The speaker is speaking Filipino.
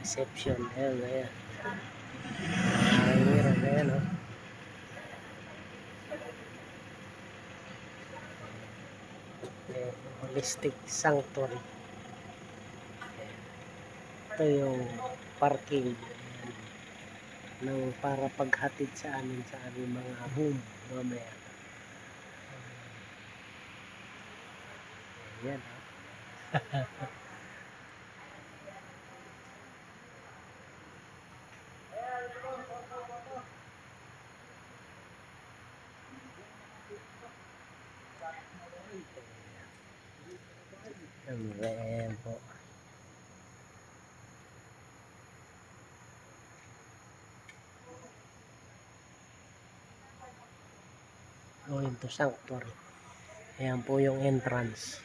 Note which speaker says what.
Speaker 1: reception. Ayan, ayan. Meron, ayan, oh. Ayan, holistic sanctuary. Ayan. Ito yung parking. Ayan. Ng para paghatid sa amin sa aming mga home mamaya. Ayan, oh. Ayan po. Going to sanctuary. Ayan po yung entrance.